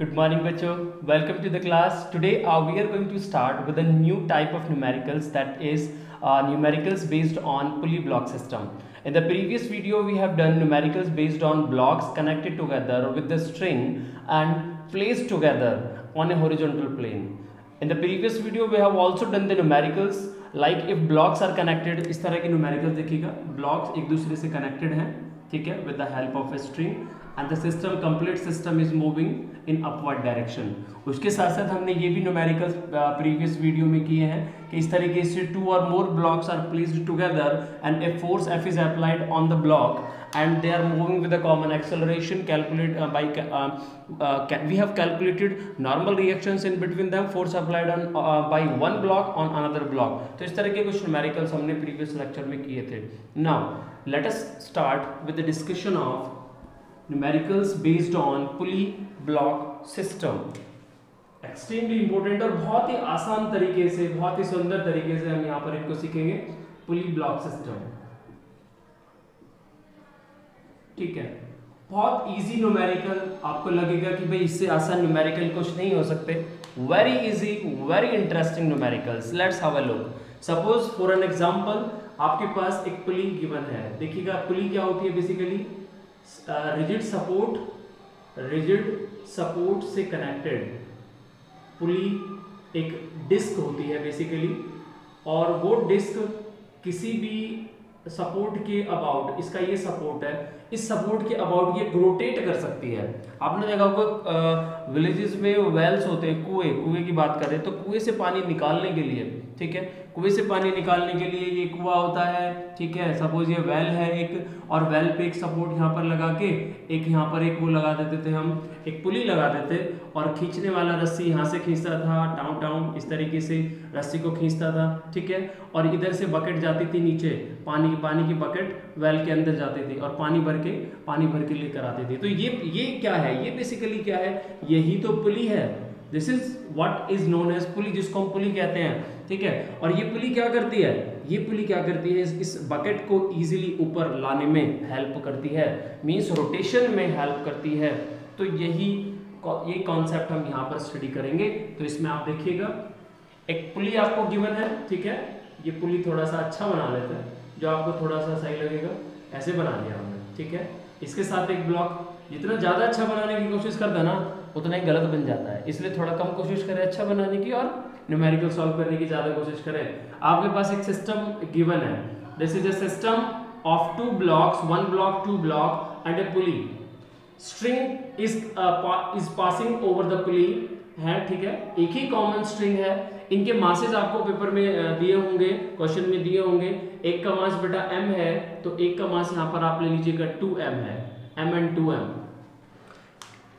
Good morning, bachcho. Welcome to the class. Today we are going to start with a new type of numericals, that is numericals based on pulley block system. In the previous video we have done numericals based on blocks connected together with the string and placed together on a horizontal plane. In the previous video we have also done the numericals like if blocks are connected. इस तरह के numericals देखिएगा, blocks एक दूसरे से connected हैं, ठीक है, with the help of a string and the system, complete system is moving in upward direction. उसके साथ साथ हमने ये भी न्यूमेरिकल्स प्रीवियस वीडियो में किए हैं कि इस तरीके से टू और more blocks are placed together and a force F is applied on the block and they are moving with a common acceleration. We have calculated normal reactions in between them, force applied on by one block on another block. तो इस तरह के कुछ numericals हमने previous lecture में किए थे. Now let us start with the discussion of numericals based on pulley block system. Extremely important और बहुत ही आसान तरीके से, बहुत ही सुंदर तरीके से हम यहाँ पर इनको सीखेंगे, पुली ब्लॉक सिस्टम. ठीक है, बहुत इजी न्यूमेरिकल. आपको लगेगा कि भाई इससे आसान न्यूमेरिकल कुछ नहीं हो सकते. Very easy, very interesting numericals. Let's have a look. Suppose for an example आपके पास एक पुली गिवन है. देखिएगा पुली क्या होती है बेसिकली, रिजिड सपोर्ट से कनेक्टेड पुली एक डिस्क होती है बेसिकली, और वो डिस्क किसी भी सपोर्ट के अबाउट, इसका ये सपोर्ट है, इस सपोर्ट के अबाउट ये रोटेट कर सकती है. आपने देखा होगा विलेजेस में वेल्स होते हैं, कुएं की बात करें तो कुएं से पानी निकालने के लिए, ठीक है, कुएं से पानी निकालने के लिए ये कुआं होता है. ठीक है, सपोज ये वेल है एक, और वेल पे एक सपोर्ट यहाँ पर लगा के एक यहाँ पर एक वो लगा देते थे, हम एक पुली लगा देते, और खींचने वाला रस्सी यहाँ से खींचता था, टाउन टाउन इस तरीके से रस्सी को खींचता था. ठीक है, और इधर से बकेट जाती थी नीचे, पानी की बकेट वेल के अंदर जाती थी और पानी भर के लेकर आती थी. तो ये क्या है, ये बेसिकली क्या है, यही तो पुली है. This is what is known as pulley, जिसको हम पुली कहते हैं. ठीक है, और ये पुली क्या करती है, ये पुली क्या करती है, इस बकेट को इजीली ऊपर लाने में हेल्प करती है, मींस रोटेशन में हेल्प करती है. तो ये कॉन्सेप्ट हम यहाँ पर स्टडी करेंगे. तो इसमें आप देखिएगा एक पुली आपको गिवन है. ठीक है, ये पुली थोड़ा सा अच्छा बना लेते हैं, जो आपको थोड़ा सा सही लगेगा. ऐसे बना लिया हमने. ठीक है, इसके साथ एक ब्लॉक. जितना ज़्यादा अच्छा बनाने की कोशिश करता है ना, उतना ही गलत बन जाता है. इसलिए थोड़ा कम कोशिश करें अच्छा बनाने की, और न्यूमेरिकल सॉल्व करने की ज़्यादा कोशिश करें. आपके पास एक सिस्टम गिवन है. This is a system of two blocks, one block, two block and a pulley. String is passing over the pulley है. ठीक है, एक ही कॉमन स्ट्रिंग है. इनके मासेस आपको पेपर में दिए होंगे, क्वेश्चन में दिए होंगे. एक का मास बेटा m है, तो एक का मास यहाँ पर आप ले लीजिएगा 2m है, m and 2m.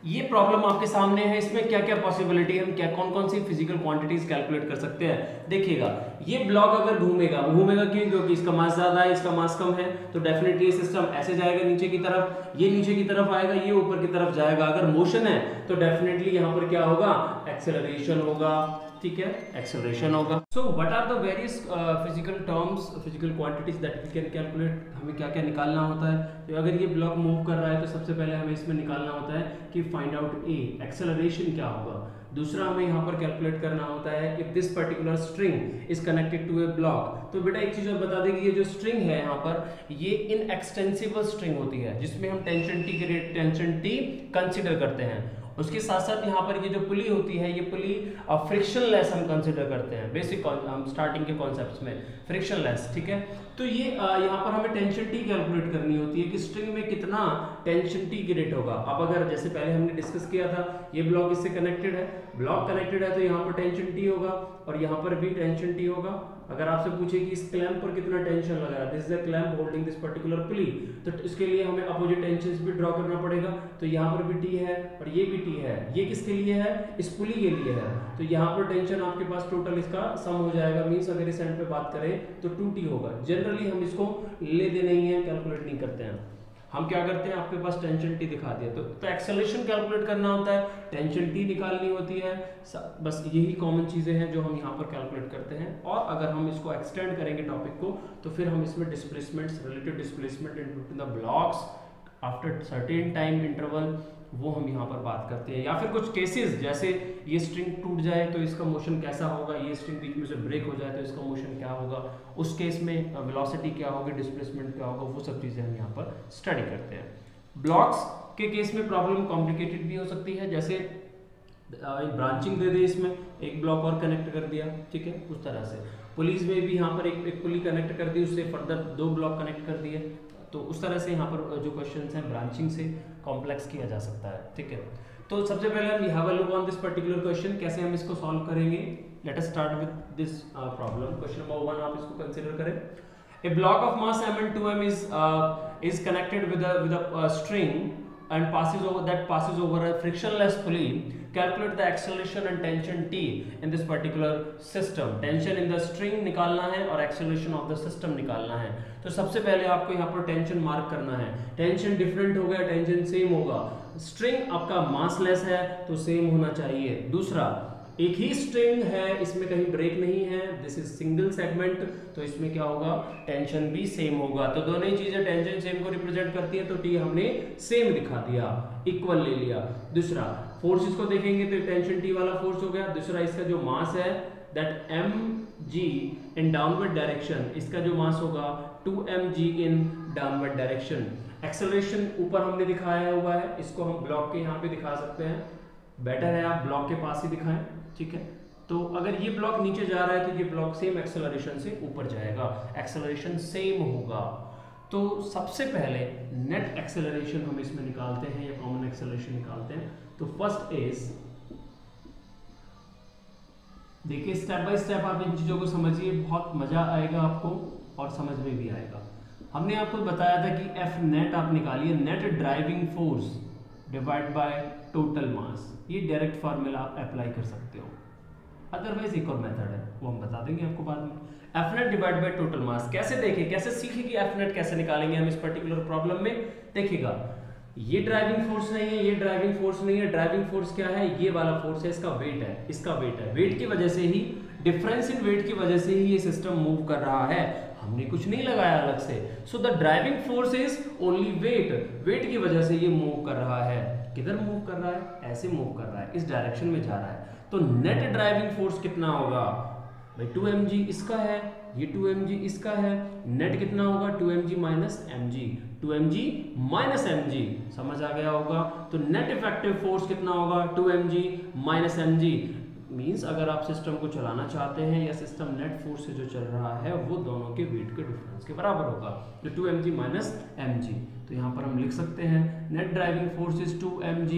ये प्रॉब्लम आपके सामने है. इसमें क्या क्या पॉसिबिलिटी है, हम क्या कौन कौन सी फिजिकल क्वांटिटीज कैलकुलेट कर सकते हैं. देखिएगा ये ब्लॉक अगर घूमेगा क्यों, क्योंकि इसका मास ज्यादा है, इसका मास कम है, तो डेफिनेटली ये सिस्टम ऐसे जाएगा नीचे की तरफ, ये नीचे की तरफ आएगा, ये ऊपर की तरफ जाएगा. अगर मोशन है तो डेफिनेटली यहाँ पर क्या होगा, एक्सेलरेशन होगा. ठीक है, एक्सेलरेशन होगा. So what are the various physical terms, physical quantities that we can calculate. हमें क्या क्या निकालना होता है. तो अगर ये ब्लॉक मूव कर रहा है तो सबसे पहले हमें इसमें निकालना होता है कि फाइंड आउट ए, एक्सेलरेशन क्या होगा. दूसरा हमें यहाँ पर कैलकुलेट करना होता है if this particular string is connected to a block. तो बेटा एक चीज और बता दें कि ये जो स्ट्रिंग है यहाँ पर, ये इनएक्सटेंसिबल स्ट्रिंग होती है, जिसमें हम टेंशन टी के रेट टेंशन टी कंसिडर करते हैं. उसके साथ साथ यहाँ पर ये जो पुली होती है, ये पुली फ्रिक्शनलेस हम कंसिडर करते हैं. बेसिक हम स्टार्टिंग के कॉन्सेप्ट्स में फ्रिक्शनलेस. ठीक है, तो ये यहाँ पर हमें टेंशन टी कैलकुलेट करनी होती है कि स्ट्रिंग में कितना टेंशन टी ग्रेट होगा. अब अगर जैसे पहले हमने डिस्कस किया था, ये ब्लॉक इससे कनेक्टेड है, तो यहाँ पर टेंशन टी होगा और यहाँ पर भी टेंशन टी होगा. अगर आपसे पूछे कि इस क्लैंप पर कितना टेंशन लगा है, this is a clamp holding this particular pulley, तो इसके लिए हमें अपोजिट टेंशंस भी ड्रॉ करना पड़ेगा. तो यहाँ पर भी टी है और ये भी टी है. ये किसके लिए है, इस पुली के लिए है. तो यहाँ पर टेंशन आपके पास टोटल इसका सम हो जाएगा, मींस अगर इस एंड पे बात करें तो 2t होगा. जनरली हम इसको लेते नहीं है, कैलकुलेट नहीं करते हैं. हम क्या करते हैं, आपके पास टेंशन टी दिखा दिया तो एक्सेलरेशन कैलकुलेट करना होता है, टेंशन टी निकालनी होती है. बस यही कॉमन चीजें हैं जो हम यहाँ पर कैलकुलेट करते हैं. और अगर हम इसको एक्सटेंड करेंगे टॉपिक को, तो फिर हम इसमें displacements, relative displacement into the blocks after certain time interval, वो हम यहाँ पर बात करते हैं। या फिर कुछ केसेस, जैसे ये स्ट्रिंग टूट जाए तो इसका मोशन कैसा होगा, ये स्ट्रिंग बीच में से ब्रेक हो जाए तो इसका मोशन क्या होगा, उस केस में वेलोसिटी क्या होगी, डिस्प्लेसमेंट क्या होगा, वो सब चीज़ें हम यहाँ पर स्टडी करते हैं। ब्लॉक्स के केस में प्रॉब्लम कॉम्प्लिकेटेड भी हो सकती है, जैसे ब्रांचिंग दे दे, इसमें एक ब्लॉक और कनेक्ट कर दिया, ठीक है, उस तरह से। पुलिस में भी यहाँ पर एक पुली कनेक्ट कर दी, उससे फर्दर 2 ब्लॉक कनेक्ट कर दिए, तो उस तरह से यहाँ पर जो क्वेश्चंस हैं ब्रांचिंग से कॉम्प्लेक्स किया जा सकता है, ठीक है। तो सबसे पहले हम have a look on this particular question, कैसे हम इसको सॉल्व करेंगे। Let us start with this problem. Question number 1 आप इसको कंसीडर करें। A block of mass m and 2m is connected with a string and passes over a frictionless pulley. Calculate the acceleration and tension t in this particular system. Tension in the string निकालना है और acceleration of the system निकालना है। तो सबसे पहले आपको यहाँ पर टेंशन मार्क करना है। टेंशन डिफरेंट हो गया, टेंशन सेम होगा। स्ट्रिंग आपका मासलेस है तो सेम होना चाहिए। दूसरा, एक ही स्ट्रिंग है, इसमें कहीं ब्रेक नहीं है, दिस इज सिंगल सेगमेंट, तो इसमें क्या होगा, टेंशन भी सेम होगा। तो दोनों ही चीजें टेंशन सेम को रिप्रेजेंट करती है, तो टी हमने सेम दिखा दिया, इक्वल ले लिया। दूसरा, फोर्सेस को देखेंगे तो टेंशन टी वाला फोर्स हो गया। दूसरा, इसका जो मास है that mg in downward direction, इसका जो मास होगा 2mg इन डाउनवर्ड डायरेक्शन। एक्सेलरेशन ऊपर हमने दिखाया हुआ है, इसको हम ब्लॉक के यहाँ पे दिखा सकते हैं। बेटर है आप ब्लॉक के पास ही दिखाएं, ठीक है। तो अगर ये ब्लॉक नीचे जा रहा है तो ये ब्लॉक सेम एक्सेलरेशन से ऊपर जाएगा, एक्सेलरेशन सेम होगा। तो सबसे पहले नेट एक्सेलरेशन हम इसमें निकालते हैं या कॉमन एक्सेलरेशन निकालते हैं। तो फर्स्ट इज, देखिए स्टेप बाय स्टेप आप इन चीजों को समझिए, बहुत मजा आएगा आपको और समझ में भी आएगा। हमने आपको बताया था कि एफ नेट आप निकालिए, net driving force divide by total मास। ये डायरेक्ट फार्मूला आप अप्लाई कर सकते हो, अदरवाइज एक और मेथड है वो हम बता देंगे आपको बाद में। F net divide by total मास कैसे देखें, कैसे सीखें कि एफ नेट कैसे निकालेंगे हम इस पर्टिकुलर प्रॉब्लम में। देखिएगा, ये ड्राइविंग फोर्स नहीं है, ये ड्राइविंग फोर्स नहीं है। ड्राइविंग फोर्स क्या है, ये वाला फोर्स है, इसका वेट है, इसका वेट है। वेट की वजह से ही, डिफरेंस इन वेट की वजह से ही ये सिस्टम मूव कर रहा है, हमने कुछ नहीं लगाया अलग से। So the driving force is only weight, weight की वजह से ये मूव कर रहा है। किधर मूव कर रहा है, ऐसे मूव कर रहा है, इस डायरेक्शन में जा रहा है। तो नेट ड्राइविंग फोर्स कितना होगा भाई, 2mg इसका है, ये 2mg इसका है, नेट कितना होगा 2mg minus mg, 2mg minus mg, समझ आ गया होगा। तो नेट इफेक्टिव फोर्स कितना होगा 2mg माइनस mg। मींस अगर आप सिस्टम को चलाना चाहते हैं या सिस्टम नेट फोर्स से जो चल रहा है वो दोनों के वेट के डिफरेंस के बराबर होगा, तो 2mg माइनस mg। तो यहाँ पर हम लिख सकते हैं net driving force is 2mg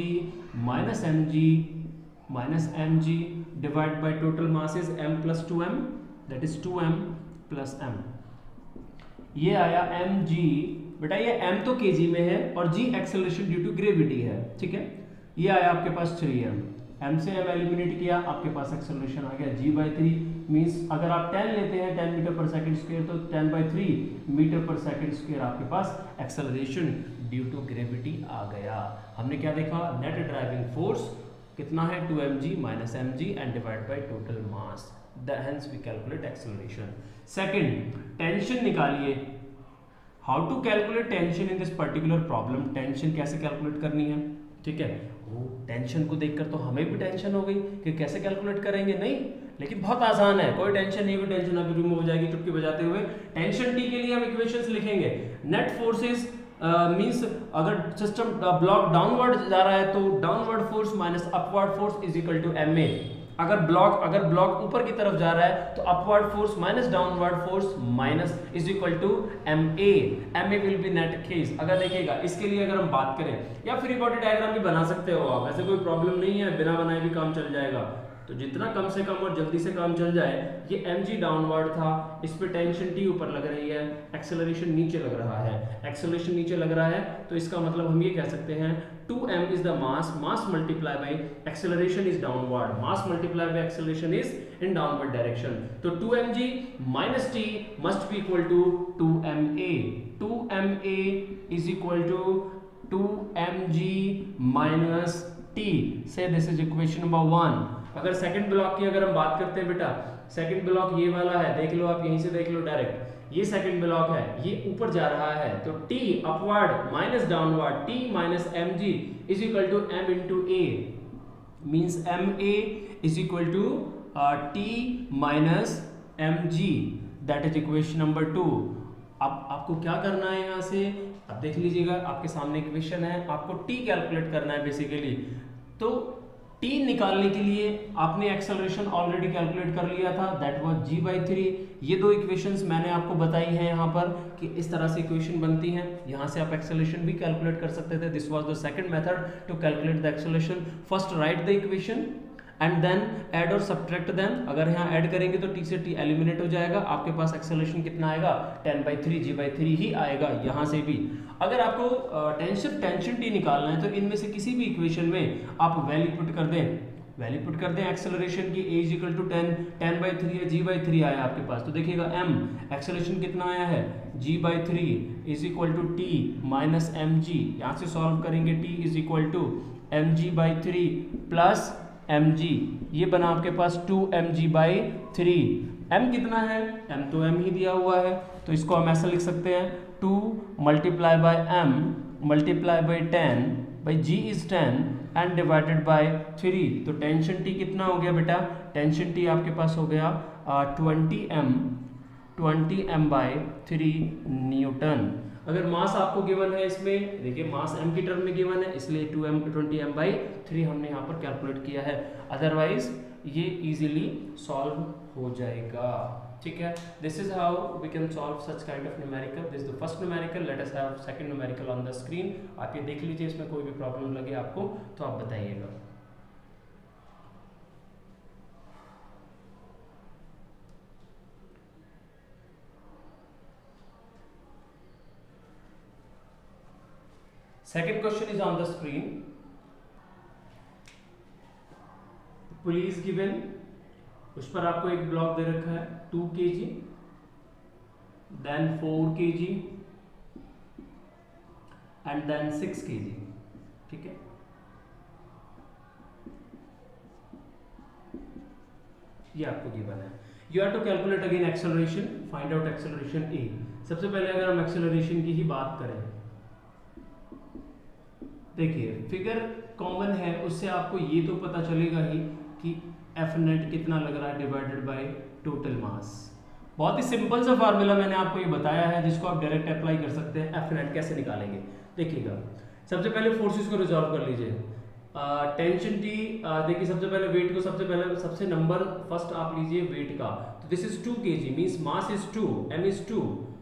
minus mg divide by total mass is m plus 2m, that is 2m plus m। ये आया mg, बेटा ये m तो kg में है और g acceleration due to gravity है, ठीक है। ये आया आपके पास 3m, m से m एलिमिनेट किया, आपके पास एक्सेलरेशन आ गया g/3। मींस अगर आप 10 लेते हैं 10 मीटर पर सेकंड स्क्वायर, तो 10/3 मीटर पर सेकंड स्क्वायर आपके पास एक्सेलरेशन ड्यू टू ग्रेविटी आ गया। हमने क्या देखा, नेट ड्राइविंग फोर्स कितना है 2mg minus mg and divide by total mass, hence we calculate acceleration. Second, tension निकालिए। How to calculate tension in this particular problem. Tension कैसे calculate करनी है, ठीक है। वो टेंशन को देखकर तो हमें भी टेंशन हो गई कि कैसे कैलकुलेट करेंगे, नहीं, लेकिन बहुत आसान है, कोई टेंशन नहीं, कोई टेंशन अभी रिमूव हो जाएगी चुटकी बजाते हुए। टेंशन टी के लिए हम इक्वेशंस लिखेंगे। नेट फोर्सेस मींस अगर सिस्टम ब्लॉक डाउनवर्ड जा रहा है तो downward force minus upward force is equal to ma। अगर ब्लॉक ऊपर की तरफ जा रहा है तो upward force minus downward force minus is equal to ma will be net case. अगर देखिएगा इसके लिए अगर हम बात करें, या फ्री बॉडी डायग्राम भी बना सकते हो आप, ऐसे कोई प्रॉब्लम नहीं है, बिना बनाए भी काम चल जाएगा। तो जितना कम से कम और जल्दी से काम चल जाए, ये mg डाउनवर्ड था, इस पे टेंशन t ऊपर लग रही है, एक्सेलरेशन नीचे लग रहा है, एक्सेलरेशन नीचे लग रहा है, तो इसका मतलब हम ये कह सकते हैं 2m is the mass, mass multiply by acceleration is downward, mass multiply by acceleration is in downward direction. तो 2mg minus t must be equal to 2ma, 2ma is equal to 2mg minus t। So this is equation number 1। अगर second block की अगर हम बात करते हैं बेटा, second block ये वाला है, देख लो आप, यहीं से देख लो डायरेक्ट, ये सेकंड ब्लॉक है, ये ऊपर जा रहा है, तो T upward minus downward, T minus M G is equal to M into A, means M A is equal to T minus M G, that is equation number 2। अब आपको क्या करना है यहाँ से, अब देख लीजिएगा आपके सामने इक्वेशन है, आपको टी कैलकुलेट करना है बेसिकली। तो टी निकालने के लिए आपने एक्सेलरेशन ऑलरेडी कैलकुलेट कर लिया था, दैट वाज g/3। ये दो इक्वेशंस मैंने आपको बताई हैं यहाँ पर कि इस तरह से इक्वेशन बनती हैं, यहाँ से आप एक्सेलरेशन भी कैलकुलेट कर सकते थे। This was the second method to calculate the acceleration. First write the equation and then add और सब्ट्रैक्ट देम। अगर यहाँ ऐड करेंगे तो टी से टी एलिमिनेट हो जाएगा, आपके पास एक्सेलरेशन कितना आएगा 10/3 g/3 ही आएगा यहाँ से भी। अगर आपको टेंशन टी निकालना है तो इनमें से किसी भी इक्वेशन में आप वैल्यू पुट कर दें एक्सेलरेशन की, a इज इक्वल टू 10/3 या g/3 आया आपके पास, तो देखिएगा m एक्सेलरेशन कितना आया है g/3 is equal to T minus M G. यहाँ से सॉल्व करेंगे t is equal to mg/3 plus mg, ये बना आपके पास 2mg/3। m कितना है, m तो m ही दिया हुआ है, तो इसको हम ऐसा लिख सकते हैं 2 multiply by m multiply by 10 by g is 10 and divided by 3। तो टेंशन t कितना हो गया बेटा, टेंशन t आपके पास हो गया 20m/3 न्यूटन। अगर मास आपको गिवन है, इसमें देखिए मास m की टर्म में गिवन है, इसलिए 20m/3 हमने यहाँ पर कैलकुलेट किया है, अदरवाइज ये इजीली सॉल्व हो जाएगा। ठीक है, this is how we can solve such kind of numerical. This is the first numerical, let us have second numerical on the screen. आप ये देख लीजिए, इसमें कोई भी प्रॉब्लम लगे आपको तो आप बताइएगा। Second question is on the screen. Pulley is given, उस पर आपको एक ब्लॉक दे रखा है 2 kg, then 4 kg and then 6 kg। ठीक है, ये आपको गिवन है। You have to calculate again acceleration, find out acceleration A। सबसे पहले अगर हम acceleration की ही बात करें, देखिए फिगर कॉमन है, उससे आपको ये तो पता चलेगा ही कि एफ नेट कितना लग रहा है डिवाइडेड बाय टोटल मास। बहुत ही सिंपल सा फार्मूला मैंने आपको ये बताया है, जिसको आप डायरेक्ट अप्लाई कर सकते हैं। एफ नेट कैसे निकालेंगे, देखिएगा सबसे पहले फोर्सेस को रिजॉल्व कर लीजिए। टेंशन टी, देखिए सबसे पहले वेट को, सबसे नंबर फर्स्ट आप लीजिए वेट का, तो this is 2 kg means mass is 2, m is 2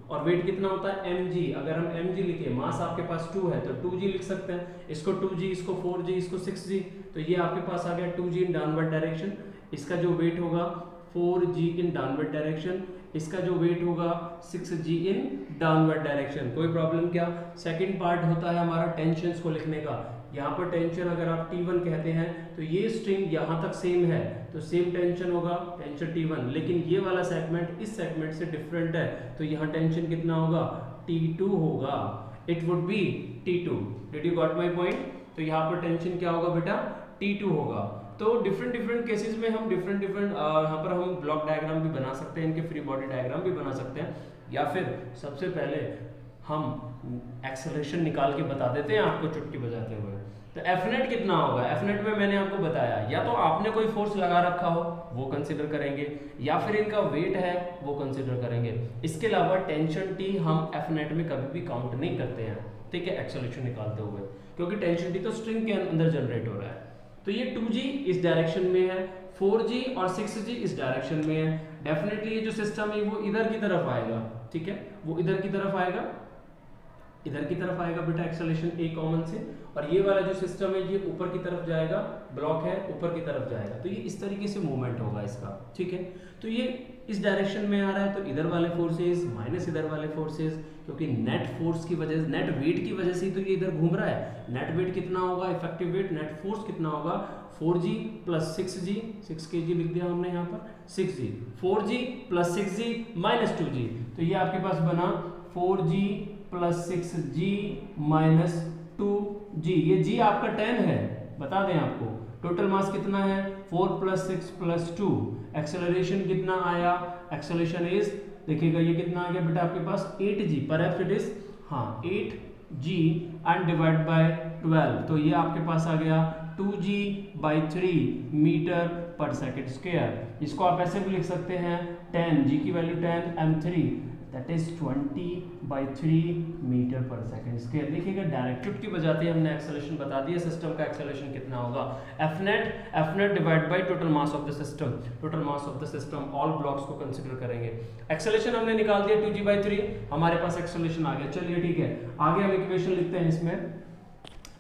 और वेट कितना होता है mg। अगर हम mg लिखे, मास आपके पास 2 है तो 2g लिख सकते हैं, इसको 2g, इसको 4g, इसको 6g, तो ये आपके पास आ गया 2g इन डाउनवर्ड डायरेक्शन। इसका जो वेट होगा 4g इन डाउनवर्ड डायरेक्शन, इसका जो वेट होगा 6g इन डाउनवर्ड डायरेक्शन। कोई प्रॉब्लम क्या। सेकंड पार्ट होता है हमारा टेंशन को लिखने का। यहाँ पर टेंशन अगर आप T1 कहते हैं तो ये स्ट्रिंग यहाँ तक सेम है, तो सेम टेंशन होगा, टेंशन T1, लेकिन ये वाला सेगमेंट इस सेगमेंट से डिफरेंट है, तो यहाँ टेंशन कितना होगा T2 होगा, it would be T2। Did you got my point. तो यहाँ पर टेंशन क्या होगा बेटा, T2 होगा। तो डिफरेंट केसेस में हम डिफरेंट यहाँ पर हम ब्लॉक डायग्राम भी बना सकते हैं, इनके फ्री बॉडी डायग्राम भी बना सकते हैं, या फिर सबसे पहले हम एक्सेलरेशन निकाल के बता देते हैं आपको चुटकी बजाते हुए। तो एफ नेट कितना होगा, एफ नेट में मैंने आपको बताया, या तो आपने कोई फोर्स लगा रखा हो वो कंसिडर करेंगे, या फिर इनका वेट है वो कंसिडर करेंगे। इसके अलावा टेंशन टी हम एफ नेट में कभी भी काउंट नहीं करते हैं, ठीक है, एक्सेलरेशन निकालते हुए, क्योंकि टेंशन टी तो स्ट्रिंग के अंदर जनरेट हो रहा है। तो ये 2g इस डायरेक्शन में है, 4g और 6g इस डायरेक्शन में है। डेफिनेटली ये जो सिस्टम है वो इधर की तरफ आएगा, ठीक है, वो इधर की तरफ आएगा, इधर की तरफ आएगा बेटा एक्सेलरेशन ए कॉमन से, और ये वाला जो सिस्टम है ये ऊपर की तरफ जाएगा, ब्लॉक है ऊपर की तरफ जाएगा, तो ये इस तरीके से मूवमेंट होगा इसका, ठीक है। तो ये इस डायरेक्शन में आ रहा है, तो इधर वाले फोर्सेस माइनस इधर वाले फोर्सेस, क्योंकि नेट फोर्स की वजह से, नेट वेट की वजह से ही तो ये इधर घूम रहा है। नेट वेट कितना होगा, इफेक्टिव वेट, नेट फोर्स कितना होगा 4g प्लस 6g, 6 kg लिख दिया हमने यहाँ पर, 6g, 4g plus 6g minus 2g, तो ये आपके पास बना 4g plus 6g minus 2g। ये g आपका 10 है, बता दें आपको। टोटल मास कितना है 4 प्लस 6 प्लस 2। एक्सेलरेशन कितना आया, एक्सेलरेशन इज देखिएगा ये कितना आ गया बेटा आपके पास 8g, परहैप्स इट इज, हाँ 8g एंड डिवाइड बाय 12, तो ये आपके पास आ गया 2g/3 metre per second square. इसको आप ऐसे भी लिख सकते हैं 10, g की value 10, m3 that is 20/3 metre per second square. देखिएगा डायरेक्ट की बजाते हमने एक्सेलरेशन बता दिया, सिस्टम का एक्सेलरेशन कितना होगा, Fnet divide by total mass of the system, total mass of the system, all blocks को कंसीडर करेंगे। एक्सेलरेशन हमने निकाल दिया 2g/3, हमारे पास एक्सेलरेशन आ गया। चलिए ठीक है, आगे हम इक्वेशन लिखते हैं इसमें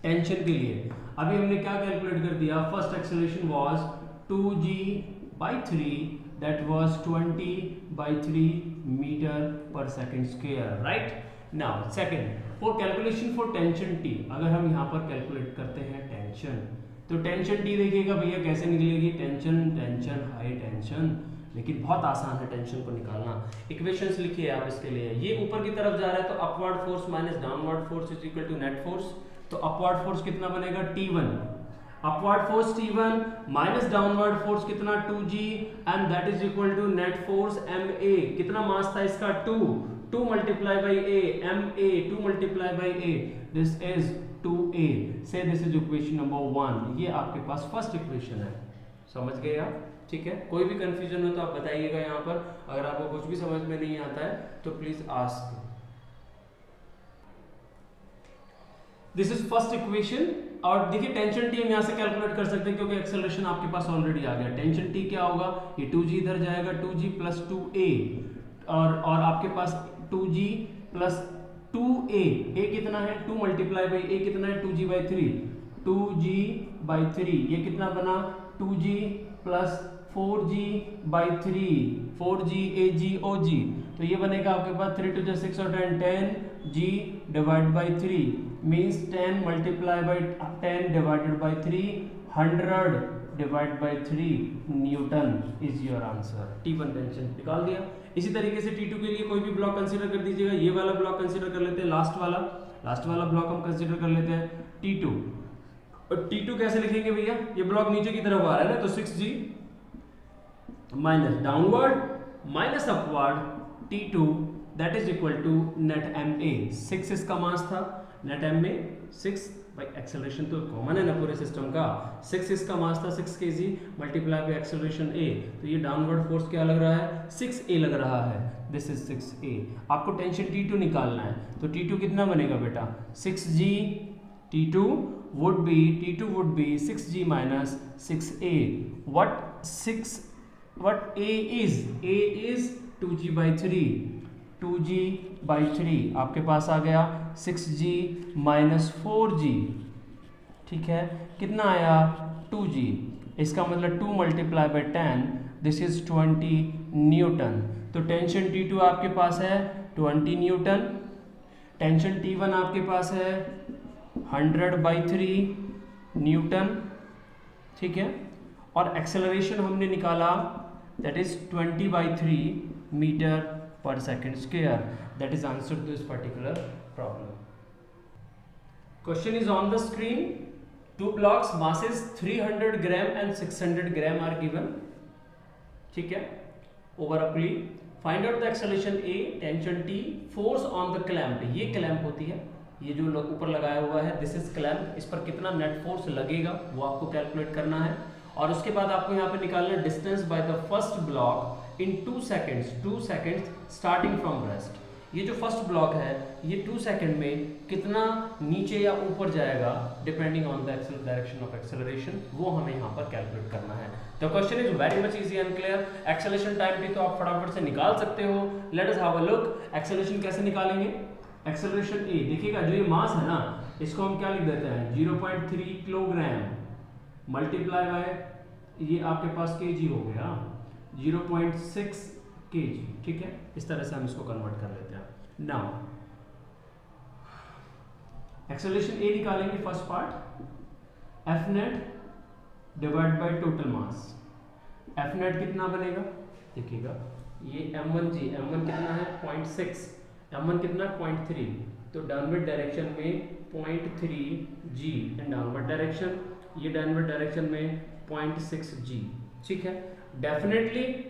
टेंशन के लिए। अभी हमने क्या कैलकुलेट कर दिया, first acceleration was 2g/3 that was 20/3 meter per second square, right? Now second, for calculation for tension T, अगर हम यहाँ पर कैलकुलेट करते हैं टेंशन, तो टेंशन T देखिएगा भैया कैसे निकलेगी, टेंशन हाई टेंशन, लेकिन बहुत आसान है टेंशन को निकालना। इक्वेशंस लिखिए आप इसके लिए, ये ऊपर की तरफ जा रहा है तो upward force minus downward force is equal to net force, तो अपवर्ड फोर्स कितना बनेगा T1, upward force T1 minus downward force कितना 2g and that is equal to net force ma, कितना मास था इसका 2 multiply by a, ma 2 multiply by a, this is 2a, so this is equation number 1। ये आपके पास first equation है, समझ गए आप? ठीक है, कोई भी कंफ्यूजन हो तो आप बताइएगा यहाँ पर, अगर आपको कुछ भी समझ में नहीं आता है तो please ask. This is first equation. और देखिए टेंशन टी हम यहाँ से कैलकुलेट कर सकते हैं क्योंकि एक्सेलरेशन आपके पास ऑलरेडी आ गया। टेंशन टी क्या होगा, ये 2g इधर जाएगा, 2g प्लस 2a, और आपके पास 2g प्लस 2a, a कितना है 2 मल्टीप्लाई बाई a कितना है 2g/3, 2g/3, ये कितना बना 2g plus 4g/3, 4g ag og, तो ये बनेगा आपके पास 3 to 6 और 10g divide by 3 means 10 multiply by 10 divided by 3, 100 divided by 3 Newton is your answer। T1 tension निकाल दिया। इसी तरीके से T2 के लिए कोई भी ब्लॉक कंसीडर कर दीजिएगा, ये वाला ब्लॉक कंसीडर कर लेते हैं, लास्ट वाला ब्लॉक हम कंसीडर कर लेते हैं T2। और T2 कैसे लिखेंगे भैया, ये ब्लॉक नीचे की तरफ आ रहा है ना, तो 6g minus downward minus upward T2 that is equal to net ma, 6 इसका मास था, नेट एम में 6 भाई, एक्सेलरेशन तो कॉमन है ना पूरे सिस्टम का, 6 इसका मास था 6 kg multiply by acceleration a, तो ये डाउनवर्ड फोर्स क्या लग रहा है 6a लग रहा है, दिस इज 6a। आपको टेंशन T2 निकालना है, तो T2 कितना बनेगा बेटा 6g, T2 would be 6g minus 6a, what a is 2g/3, 2g/3 आपके पास आ गया 6g माइनस 4g, ठीक है, कितना आया 2g, इसका मतलब 2 multiply by 10, this is 20 Newton. तो टेंशन T2 आपके पास है 20 न्यूटन, टेंशन T1 आपके पास है 100/3 न्यूटन, ठीक है, और एक्सेलरेशन हमने निकाला that is 20/3 metre per second square, that is answer to this particular problem. Question is on the screen. Two blocks masses 300 gram and 600 gram are given, ठीक है, over a pulley. Find out the acceleration A, tension T, force on the clamp, ये clamp होती है, ये जो ऊपर लगाया हुआ है दिस इज clamp, इस पर कितना नेट फोर्स लगेगा वो आपको कैलकुलेट करना है। और उसके बाद आपको यहाँ पे निकालना है distance by the first block in 2 seconds starting from rest. ये जो फर्स्ट ब्लॉक है ये 2 सेकेंड में कितना नीचे या ऊपर जाएगा depending on the direction of acceleration, वो हमें यहाँ पर कैलकुलेट करना है। The question is very much easy and clear. Acceleration time भी तो आप फटाफट से निकाल सकते हो। Late us have a look, acceleration कैसे निकालेंगे। एक्सेलरेशन ए, देखिएगा जो ये मास है ना इसको हम क्या लिख देते हैं 0.3 किलोग्राम मल्टीप्लाई बाय ये आपके पास केजी हो गया 0.6 kg, ठीक है, इस तरह से हम इसको कन्वर्ट कर लेते हैं। नाउ एक्सेलरेशन ए निकालेंगे first part, F net divide by total mass. F net कितना बनेगा देखिएगा, ये m1g, m1 कितना है 0.6, m1 कितना 0.3, तो डाउनवर्ड डायरेक्शन में 0.3g एंड डाउनवर्ड डायरेक्शन, ये डाउनवर्ड डायरेक्शन में 0.6g, ठीक है। definitely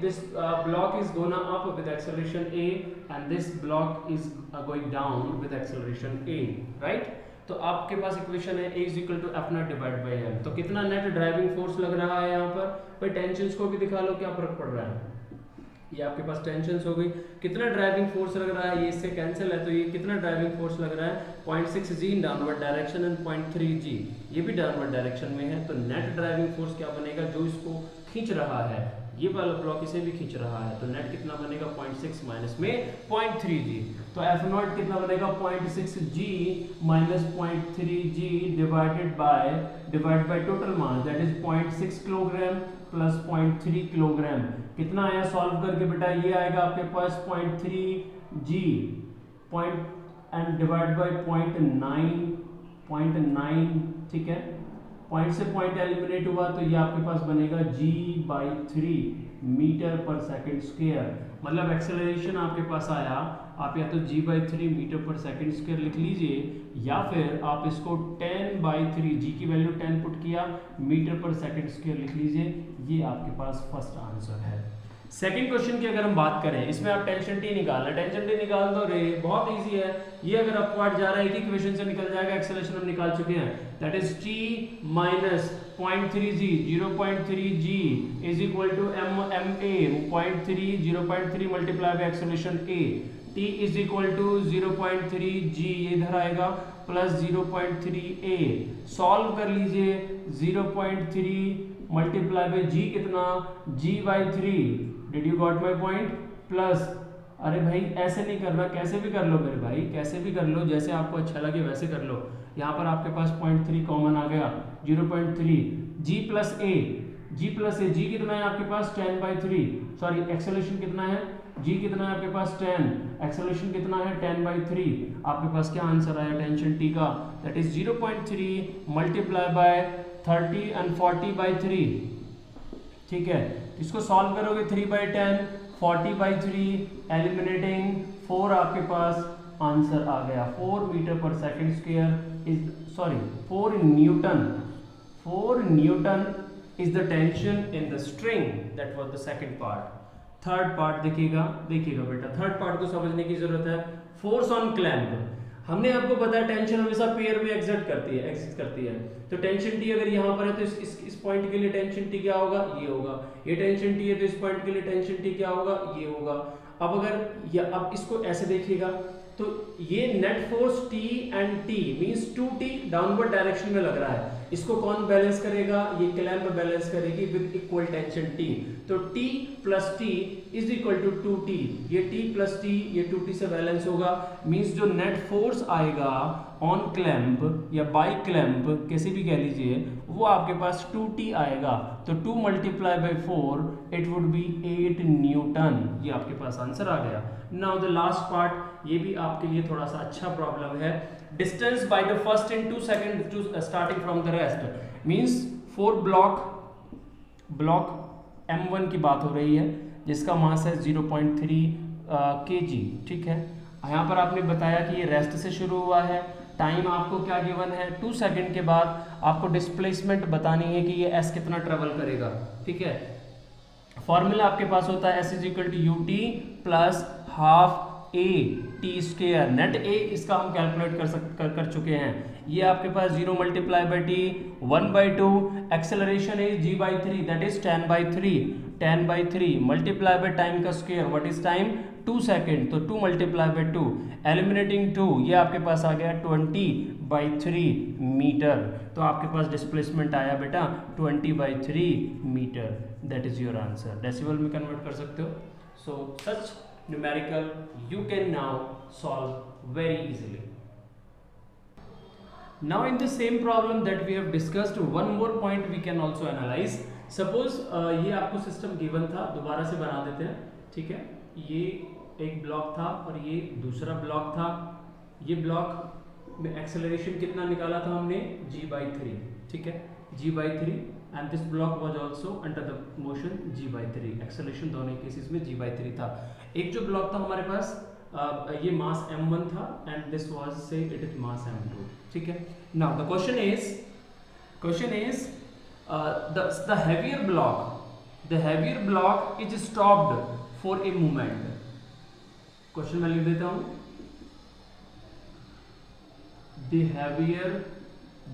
this block is gonna up with acceleration a and this block is going down with acceleration a, right? तो आपके पास इक्वेशन है a is equal to F naught divide by M. तो कितना net driving force लग रहा है यहाँ पर, भाई टेंशंस को भी दिखा लो क्या फर्क पड़ रहा है। ये आपके पास टेंशंस हो गई, कितना ड्राइविंग फोर्स लग रहा है, ये इससे कैंसिल है, तो ये कितना ड्राइविंग फोर्स लग रहा है 0.6 जी इन डाउनवर्ड डायरेक्शन एंड 0.3 जी ये भी डाउनवर्ड डायरेक्शन में है। तो नेट ड्राइविंग फोर्स क्या बनेगा, जो इसको खींच रहा है, ये वाला ब्लॉक इसे भी खींच रहा है, तो नेट कितना बनेगा 0.6 माइनस में 0.3 जी। तो एफ नॉट कितना बनेगा 0.6 g minus 0.3 g divide by total mass that is 0.6 kilogram plus 0.3 kilogram. कितना आया सॉल्व करके बेटा, ये आएगा आपके पास 0.3 जी एंड डिवाइड बाय 0.9, ठीक है। पॉइंट से पॉइंट एलिमिनेट हुआ तो ये आपके पास बनेगा g/3 metre per second square. मतलब एक्सेलरेशन आपके पास आया, आप या तो g/3 metre per second square लिख लीजिए या फिर आप इसको 10/3 g की वैल्यू 10 पुट किया मीटर पर सेकंड स्क्वायर लिख लीजिए। ये आपके पास फर्स्ट आंसर है। सेकंड क्वेश्चन की अगर हम बात करें, इसमें आप टेंशन टी निकालना, टेंशन टी निकाल दो रे, बहुत इजी है। ये अगर अपवर्ड जा रहा है एक ही इक्वेशन से निकल जाएगा, एक्सेलरेशन हम निकाल चुके हैं, that is t minus 0.3 g 0.3 g is equal to ma 0.3 multiply by acceleration a, t is equal to 0.3 g ये इधर आएगा प्लस 0.3 a। सॉल्व कर लीजिए, 0.3 मल्टीप्लाई बाय g कितना g/3, did you got my point, plus, अरे भाई ऐसे नहीं करना, कैसे भी कर लो मेरे भाई, कैसे भी कर लो, जैसे आपको अच्छा लगे वैसे कर लो। यहाँ पर आपके पास 0.3 कॉमन आ गया, 0.3 g प्लस a, g कितना है आपके पास 10/3, सॉरी एक्सेलरेशन कितना है, g कितना है आपके पास 10, एक्सेलरेशन कितना है 10/3। आपके पास क्या आंसर आया टेंशन t का, that is 0.3 multiply bye 30 and 40/3, ठीक है। इसको सॉल्व करोगे 3/10 40/3 एलिमिनेटिंग 4, आपके पास आंसर आ गया 4 metre per second square is, sorry 4 Newton is the tension in the string, that was the second part. Third part देखिएगा बेटा, थर्ड पार्ट को समझने की जरूरत है। फोर्स ऑन क्लैंप, हमने आपको बताया टेंशन हमेशा पेयर में एग्जिस्ट करती है। तो टेंशन टी अगर यहाँ पर है तो इस पॉइंट के लिए टेंशन टी क्या होगा, ये होगा। ये टेंशन टी है तो इस पॉइंट के लिए टेंशन टी क्या होगा, ये होगा। अब इसको ऐसे देखिएगा तो ये net force T and T means 2T downward direction में लग रहा है, इसको कौन बैलेंस करेगा, ये क्लैंप बैलेंस करेगी विद इक्वल टेंशन T। तो T plus T is equal to 2T, ये T प्लस T ये 2T से बैलेंस होगा, मींस जो नेट फोर्स आएगा ऑन क्लैंप या बाई क्लैंप कैसे भी कह लीजिए, वो आपके पास 2T आएगा। तो 2 multiply by 4 it would be 8 Newton, ये आपके पास आंसर आ गया। नाउ द लास्ट पार्ट, ये भी आपके लिए थोड़ा सा अच्छा प्रॉब्लम है। Distance by the first in 2 second to starting from the rest, means 4 block M1 की बात हो रही है जिसका मास है 0.3 kg, ठीक है। यहाँ पर आपने बताया कि ये रेस्ट से शुरू हुआ है, टाइम आपको क्या गिवन है 2 सेकंड के बाद आपको डिस्प्लेसमेंट बतानी है कि ये s कितना ट्रेवल करेगा, ठीक है। फॉर्मूला आपके पास होता है s is equal to ut plus half a t square. Net a इसका हम कैलकुलेट कर चुके हैं, ये आपके पास 0 multiply by t 1/2, acceleration is g/3 that is 10/3 multiply by time का square, what is time 2 second, तो 2 मल्टीप्लाई बाई 2 एलिमिनेटिंग 2, ये आपके पास आ गया 20/3 मीटर। तो आपके पास डिस्प्लेसमेंट आया बेटा 20/3 metre, that is your answer. Decimal में कन्वर्ट कर सकते हो। सो सच numerical you can now solve very easily. Now in the same problem that we have discussed, one more point we can also analyze. Suppose ये आपको system given था, दोबारा से बना देते हैं, ठीक है। ये एक ब्लॉक था और ये दूसरा ब्लॉक था, ये ब्लॉक में एक्सेलरेशन कितना निकाला था हमने g/3, ठीक है, g/3 and this block was also under the motion g/3, acceleration दोनों केसेस में g/3 था। एक जो ब्लॉक था हमारे पास ये मास m1 था एंड दिस वाज से इट इज मास m2, ठीक है। Now the question is the heavier block the heavier block is stopped for a moment. Question मैं लिख देता हूं, the heavier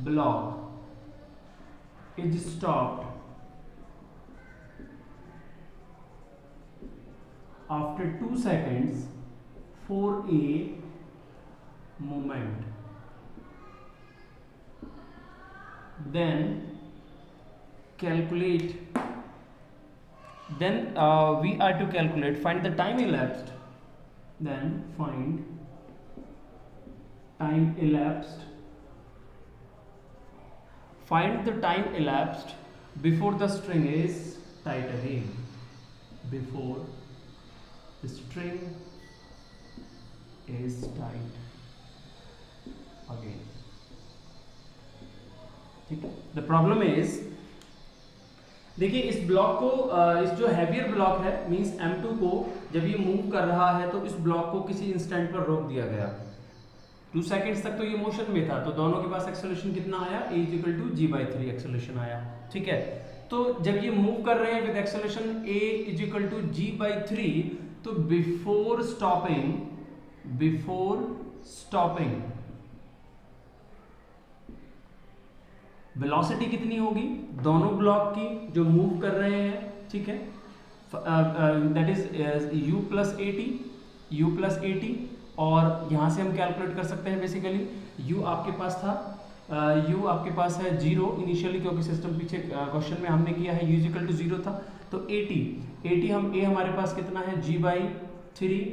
block is stopped after 2 seconds for a moment, then calculate, then we are to calculate, find the time elapsed, then find time elapsed, find the time elapsed before the string is tight again, before the string is tight again। ठीक है, the problem is, देखिए इस block को इस जो heavier block है means M2 को जब ये मूव कर रहा है तो इस ब्लॉक को किसी इंस्टेंट पर रोक दिया गया। 2 सेकेंड्स तक तो ये मोशन में था, तो दोनों के पास एक्सेलरेशन कितना आया, a = g/3 एक्सेलरेशन आया। ठीक है, तो जब ये मूव कर रहे हैं विद एक्सेलरेशन a = g/3, तो बिफोर स्टॉपिंग वेलोसिटी कितनी होगी दोनों ब्लॉक की जो मूव कर रहे हैं। ठीक है, दैट इज u + at, और यहां से हम कैलकुलेट कर सकते हैं बेसिकली u आपके पास था, u आपके पास है 0 इनिशियली, क्योंकि सिस्टम पीछे क्वेश्चन में हमने किया है u = 0 था, तो 80 हम a हमारे पास कितना है g/3,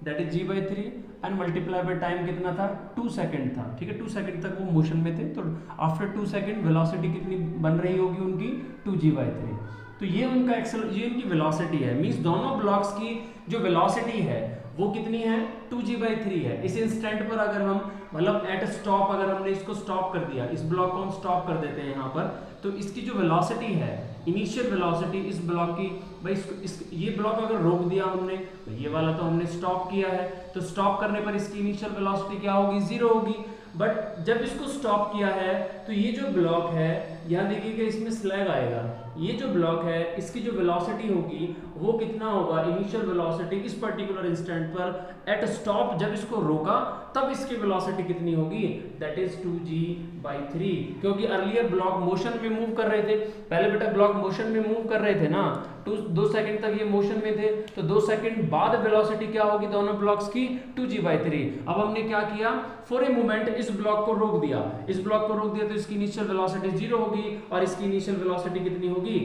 that is g/3 and multiply by time कितना था 2 सेकंड था। ठीक है, 2 सेकंड तक वो मोशन में थे, तो आफ्टर 2 सेकंड वेलोसिटी कितनी बन रही होगी उनकी 2g/3। तो ये उनका ये उनकी वेलोसिटी है, मींस दोनों ब्लॉक्स की जो वेलोसिटी है वो कितनी है 2g/3 है। इस इंस्टेंट पर अगर हम मतलब एट स्टॉप अगर हमने इसको स्टॉप कर दिया, इस ब्लॉक को हम स्टॉप कर देते हैं यहाँ पर, तो इसकी जो वेलोसिटी है इनिशियल वेलोसिटी इस ब्लॉक की, भाई ये ब्लॉक अगर रोक दिया हमने, ये वाला तो हमने स्टॉप किया है, तो स्टॉप करने पर इसकी इनिशियल वेलोसिटी क्या होगी 0 होगी। बट जब इसको स्टॉप किया है तो ये जो ब्लॉक है यहाँ देखिएगा इसमें स्लैग आएगा, ये जो ब्लॉक है इसकी जो वेलोसिटी होगी वो कितना होगा, इनिशियल वेलोसिटी इस पर्टिकुलर इंस्टेंट पर एट स्टॉप जब इसको रोका तब इसकी वेलोसिटी कितनी होगी, दैट इज 2g/3, क्योंकि अर्लियर ब्लॉक मोशन में मूव कर रहे थे, पहले बेटा ब्लॉक मोशन में मूव कर रहे थे ना, 2 सेकंड तक ये मोशन में थे, तो 2 सेकंड बाद वेलोसिटी क्या होगी दोनों ब्लॉक्स की 2g/3। अब हमने क्या किया, फॉर ए मोमेंट इस ब्लॉक को रोक दिया, इस ब्लॉक को रोक दिया तो इसकी इनिशियल वेलोसिटी 0 होगी, और इसकी इनिशियल वेलोसिटी कितनी होगी,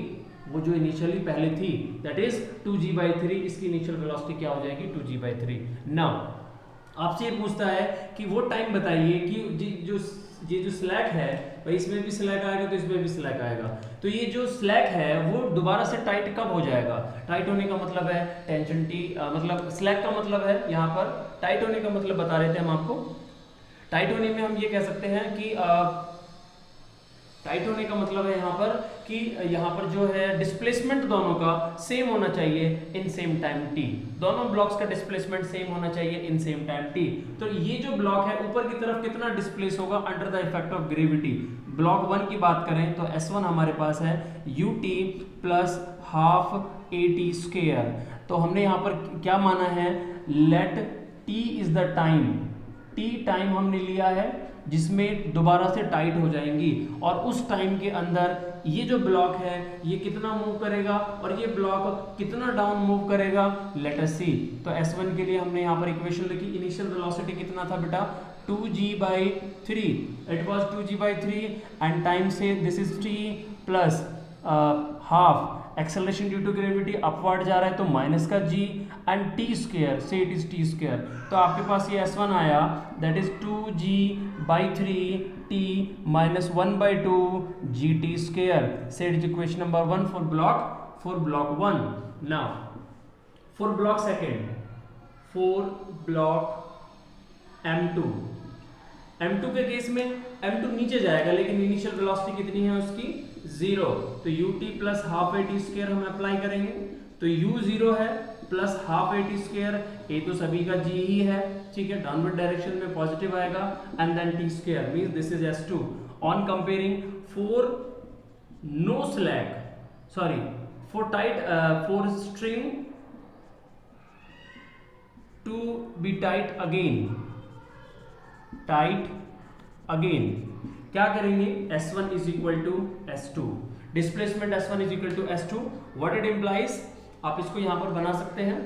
वो जो इनिशियली पहले थी दैट इज 2g/3, इसकी इनिशियल वेलोसिटी क्या हो जाएगी 2g/3। नाउ आपसे ये पूछता है कि वो टाइम बताइए कि ये जो स्लैक है, भाई इसमें भी स्लैक आएगा तो इसमें भी स्लैक आएगा, तो ये जो स्लैक है वो दोबारा से टाइट कब हो जाएगा, टाइट होने का मतलब है टेंशन T, मतलब स्लैक का मतलब है यहाँ पर टाइट होने का मतलब बता रहे थे हम आपको। टाइट होने में हम ये कह सकते हैं कि टाइट होने का मतलब है यहाँ पर कि यहाँ पर जो है डिस्प्लेसमेंट दोनों का सेम होना चाहिए इन सेम टाइम t, दोनों ब्लॉक्स का डिस्प्लेसमेंट सेम होना चाहिए इन सेम टाइम t। तो ये जो ब्लॉक है ऊपर की तरफ कितना डिस्प्लेस होगा under the effect of gravity. Block 1 की बात करें तो S1 हमारे पास है ut + ½ at², तो हमने यहाँ पर क्या माना है, let t is the time, t time हमने लिया है जिसमें दोबारा से टाइट हो जाएंगी, और उस टाइम के अंदर ये जो ब्लॉक है ये कितना मूव करेगा और ये ब्लॉक कितना डाउन मूव करेगा, लेट अस सी। तो S1 के लिए हमने यहाँ पर इक्वेशन लिखी, इनिशियल वेलोसिटी कितना था बेटा 2g/3, it was 2g/3 and time से this is t + ½ acceleration due to gravity upward जा रहा है तो माइनस का g एंड t², से इट इज t², तो आपके पास ये S1 आया that is 2g/3 t - 1/2 gt², से it is equation number 1 for block 1। Now for block second, for block M2 के केस में M2 नीचे जाएगा लेकिन इनिशियल वेलोसिटी कितनी है उसकी 0, तो ut + ½ at² हम अप्लाई करेंगे, तो u 0 है + ½ at², a तो सभी का g ही है, ठीक है, डाउनवर्ड डायरेक्शन में पॉजिटिव आएगा, and then t² means this is S2 on comparing for for string to be tight again क्या करेंगे, S1 is equal to S2, displacement S1 is equal to S2, what it implies, आप इसको यहां पर बना सकते हैं,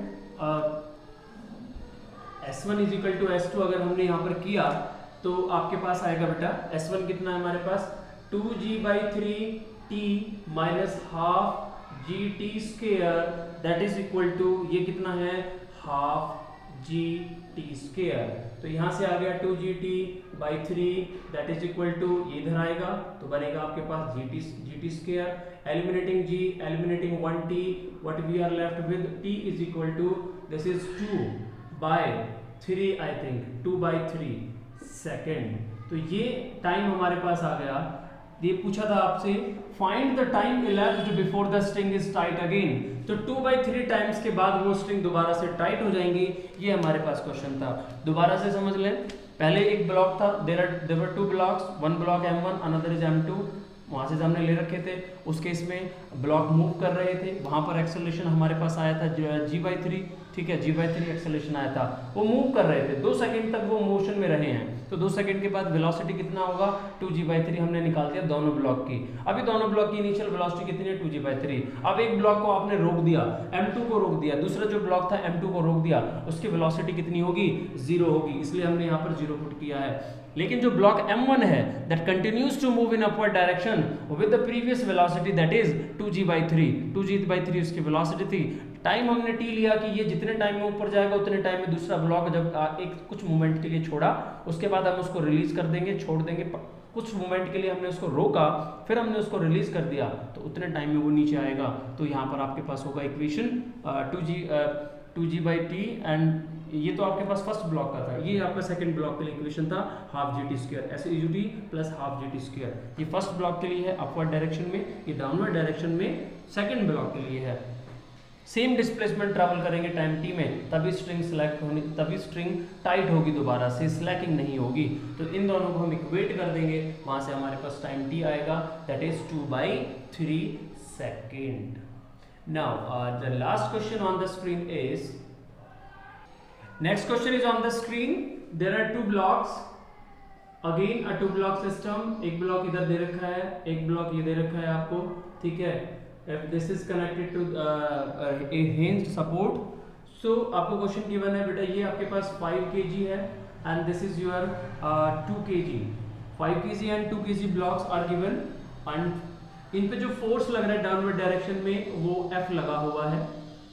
S1 is equal to S2 अगर हमने यहां पर किया तो आपके पास आएगा बेटा S1 कितना है हमारे पास 2g/3t minus half gt square that is equal to ये कितना है हाफ gt स्क्वायर, तो यहां से आ गया 2gt/3 that is equal to ये इधर आएगा तो बनेगा आपके पास gt square, eliminating g eliminating 1t what we are left with t is equal to this is 2/3 I think 2/3 second, तो ये टाइम हमारे पास आ गया। ये पूछा था आपसे find the time elapsed before the string is tight again, तो 2/3 टाइम्स के बाद वो स्ट्रिंग दोबारा से टाइट हो जाएंगी, ये हमारे पास क्वेश्चन था। दोबारा से समझ लें, पहले एक ब्लॉक था, there were 2 blocks, one block M1 another is M2, वहां से हमने ले रखे थे, उस केस में ब्लॉक मूव कर रहे थे, वहां पर एक्सेलरेशन हमारे पास आया था g/3, ठीक है, g/3 एक्सेलरेशन आया था, वो मूव कर रहे थे 2 सेकंड तक वो मोशन में रहे हैं, तो 2 सेकंड के बाद वेलोसिटी कितना होगा 2g/3 हमने निकाल दिया दोनों ब्लॉक की। अभी दोनों ब्लॉक की इनिशियल वेलोसिटी कितनी है 2g/3, अब एक ब्लॉक को आपने रोक दिया, M2 को रोक दिया, दूसरा जो ब्लॉक था M2 को रोक दिया, उसकी वेलोसिटी कितनी होगी 0 होगी, इसलिए हमने यहाँ पर 0 पुट किया है। लेकिन जो ब्लॉक M1 है that continues to move in upward direction with the previous velocity that is 2g/3 उसकी वेलोसिटी थी, टाइम हमने t लिया कि ये जितने टाइम में ऊपर जाएगा उतने टाइम में दूसरा ब्लॉक जब एक कुछ मोमेंट के लिए छोड़ा उसके बाद हम उसको रिलीज कर देंगे, छोड़ देंगे, कुछ मोमेंट के लिए हमने उसको रोका फिर हमने उसको रिलीज कर दिया तो उतने टाइम में वो नीचे आएगा, तो यहाँ पर आपके पास होगा इक्वेशन 2g/t एंड ये तो आपके पास फर्स्ट ब्लॉक का था, ये आपका सेकंड ब्लॉक के लिए इक्वेशन था half gt² SUT plus half gt², ये फर्स्ट ब्लॉक के लिए है अपवर्ड डायरेक्शन में, ये डाउनवर्ड डायरेक्शन में सेकंड ब्लॉक के लिए है। सेम डिस्प्लेसमेंट ट्रैवल करेंगे टाइम t में, तभी स्ट्रिंग सेलेक्ट होनी, तभी स्ट्रिंग टाइट होगी, दोबारा से स्लैकिंग नहीं होगी, तो इन दोनों को हम इक्वेट कर देंगे, वहां से हमारे पास टाइम t आएगा that is 2/3 second. Now the last question on the screen is, next question is on the screen, there are 2 blocks, again a 2 block system, एक ब्लॉक इधर दे रखा है, एक ब्लॉक ये दे रखा है आपको, ठीक है, if this is connected to a hinged support, so आपको क्वेश्चन गिवन है बेटा ये आपके पास 5 kg है and this is your 2 kg, 5 kg and 2 kg blocks are given and इन पे जो फोर्स लग रहा है डाउनवर्ड डायरेक्शन में वो F लगा हुआ है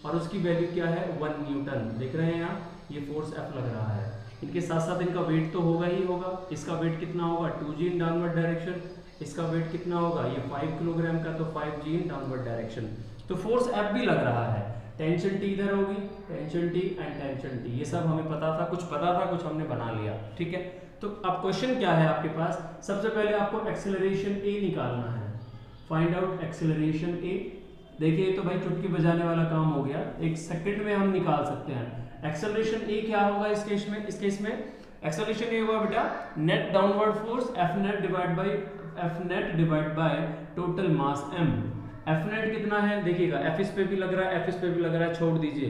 और उसकी वैल्यू क्या है 1 न्यूटन, देख रहे हैं आप ये फोर्स F लग रहा है, इनके साथ साथ इनका वेट तो होगा ही होगा, इसका वेट कितना होगा 2g इन डाउनवर्ड डायरेक्शन, इसका वेट कितना होगा ये 5 किलोग्राम का तो 5g इन डाउनवर्ड डायरेक्शन, तो फोर्स F भी लग रहा है, टेंशन T इधर होगी, tension T and tension T, ये सब हमें पता था, कुछ हमने बना लिया, ठीक है। तो अब क्वेश्चन क्या है आपके पास, सबसे पहले आपको एक्सेलरेशन A निकालना है, फाइंड आउट एक्सेलरेशन A, देखिए तो भाई चुटकी बजाने वाला काम हो गया, एक सेकंड में हम निकाल सकते हैं। एक्सेलरेशन A क्या होगा इस केस में एक्सेलरेशन A होगा बेटा net downward force F net divide by total mass m, F net कितना है देखिएगा, F इस पे भी लग रहा है, F इस पे भी लग रहा है, छोड़ दीजिए,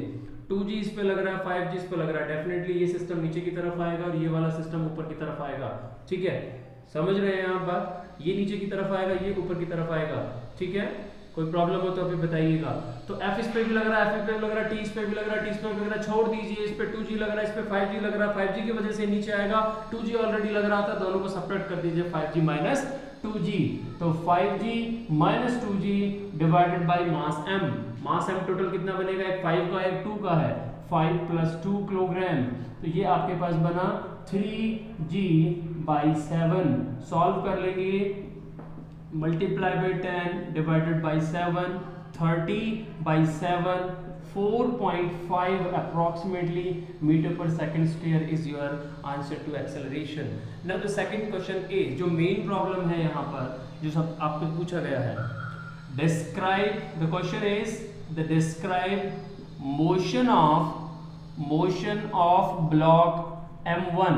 2g इस पे लग रहा है, 5g इस पे लग रहा है, डेफिनेटली ये सिस्टम नीचे की तरफ आएगा और ये वाला सिस्टम ऊपर की तरफ आएगा, ठीक है, समझ रहे हैं आप बात, ये नीचे की तरफ आएगा, ये ऊपर की तरफ आएगा, ठीक है, कोई प्रॉब्लम हो तो अभी बताइएगा। तो F इस पे भी लग रहा है, F इस पे भी लग रहा है, T इस पे भी लग रहा है, T इस पे भी लग रहा है, छोड़ दीजिए, इस पे 2g लग रहा है, इस पे 5g लग रहा है, 5g की वजह से नीचे आएगा, 2g ऑलरेडी लग रहा था, दोनों को सब्ट्रैक्ट कर दीजिए 5g माइनस 2g, तो 5g minus 2g divided by mass m, mass m total कितना बनेगा, एक 5 का एक 2 का है, 5 + 2 किलोग्राम, तो ये आपके पास बना 3g/7, सॉल्व कर लेंगे, multiply by 10 divided by 7, 30/7, 4.5 approximately meter per second square is your answer to acceleration. Now the second question is, जो मेन प्रॉब्लम है यहाँ पर जो सब आपको पूछा गया है, describe, the question is the describe motion of block M1,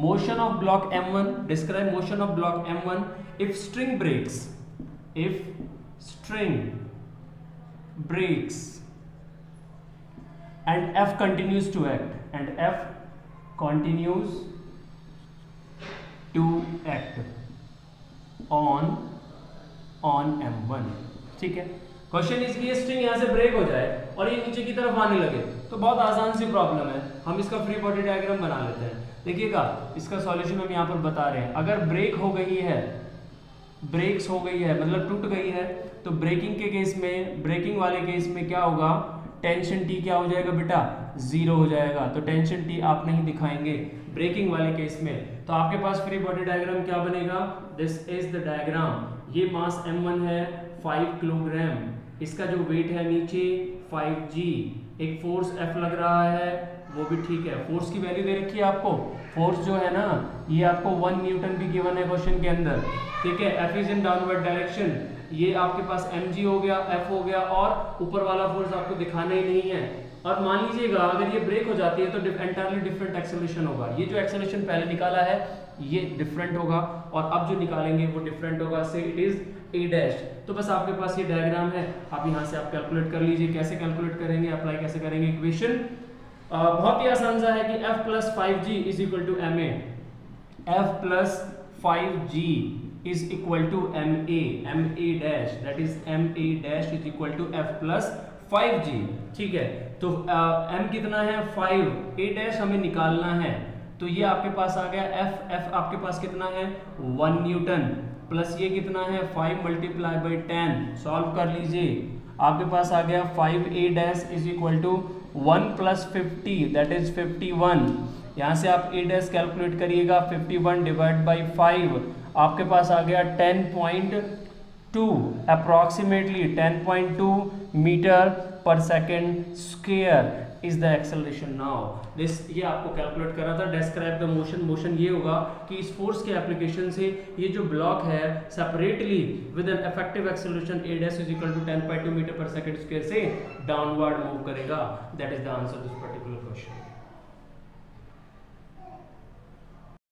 motion of block M1, describe motion of block M1 if string breaks, if string breaks and F continues to act, and F continues to act on M1, ठीक है। Question इसकी string यहाँ से break हो जाए और ये नीचे की तरफ आने लगे तो बहुत आसान सी प्रॉब्लम है, हम इसका फ्री बॉडी डायग्राम बना लेते हैं। देखिएगा इसका सॉल्यूशन हम यहाँ पर बता रहे हैं। अगर ब्रेक हो गई है, ब्रेक्स हो गई है मतलब टूट गई है, तो ब्रेकिंग के केस में, ब्रेकिंग वाले केस में क्या होगा, टेंशन टी क्या हो जाएगा बेटा, 0 हो जाएगा। तो टेंशन टी आप नहीं दिखाएंगे ब्रेकिंग वाले केस में। तो आपके पास फ्री बॉडी डायग्राम क्या बनेगा, दिस इज द डायग्राम। ये मास m1 है 5 किलोग्राम, इसका जो वेट है नीचे 5g, एक फोर्स F लग रहा है वो भी ठीक है। फोर्स की वैल्यू दे रखी है आपको, फोर्स जो है ना ये आपको 1 न्यूटन भी गिवन है क्वेश्चन के अंदर, ठीक है। F is in downward direction, ये आपके पास mg हो गया, F हो गया, और ऊपर वाला फोर्स आपको दिखाना ही नहीं है। और मान लीजिएगा अगर ये ब्रेक हो जाती है तो एंटायरली डिफरेंट एक्सेलरेशन होगा। ये जो एक्सेलरेशन पहले निकाला है ये डिफरेंट होगा और अब जो निकालेंगे वो डिफरेंट होगा, से इट इज a डैश। तो बस आपके पास ये डायग्राम है, आप यहाँ से आप कैलकुलेट कर लीजिए। कैसे कैलकुलेट करेंगे, अप्लाई कैसे करेंगे इक्वेशन, बहुत ही आसान सा है कि F plus 5g is equal to ma, F plus 5g is equal to ma dash, that is ma dash is equal to F plus 5g, ठीक है। तो m कितना है 5, a डैश हमें निकालना है, तो ये आपके पास आ गया F आपके पास कितना है 1 न्यूटन, प्लस ये कितना है 5 मल्टीप्लाई बाई 10, सॉल्व कर लीजिए, आपके पास आ गया 5a dash is equal to 1 plus 50 that is 51। यहाँ से आप a डैश कैलकुलेट करिएगा, 51 डिवाइड बाई 5 आपके पास आ गया 10.2, approximately 10.2 metre per second square is the acceleration. Now this, ये आपको कैलकुलेट करा था। डिस्क्राइब द मोशन, मोशन ये होगा कि इस फोर्स के एप्लीकेशन से ये जो ब्लॉक है separately with an effective acceleration a dash is equal to 10.2 metre per second square से डाउनवर्ड मूव करेगा। That is the answer this particular question.